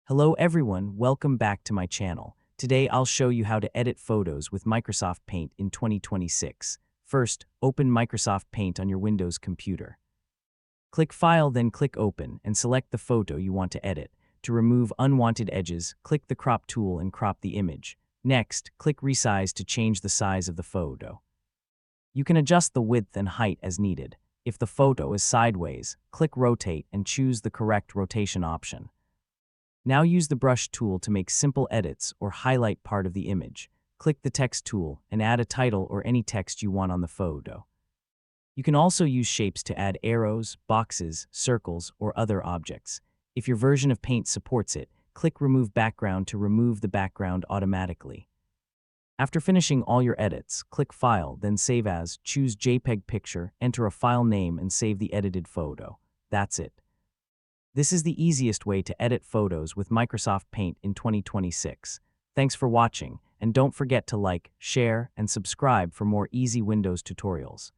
Hello everyone, welcome back to my channel. Today I'll show you how to edit photos with Microsoft Paint in 2026. First, open Microsoft Paint on your Windows computer. Click File, then click Open, and select the photo you want to edit. To remove unwanted edges, click the Crop tool and crop the image. Next, click Resize to change the size of the photo. You can adjust the width and height as needed. If the photo is sideways, click Rotate and choose the correct rotation option. Now use the brush tool to make simple edits or highlight part of the image. Click the text tool and add a title or any text you want on the photo. You can also use shapes to add arrows, boxes, circles, or other objects. If your version of Paint supports it, click Remove Background to remove the background automatically. After finishing all your edits, click File, then Save As, choose JPEG Picture, enter a file name and save the edited photo. That's it. This is the easiest way to edit photos with Microsoft Paint in 2026. Thanks for watching, and don't forget to like, share, and subscribe for more easy Windows tutorials.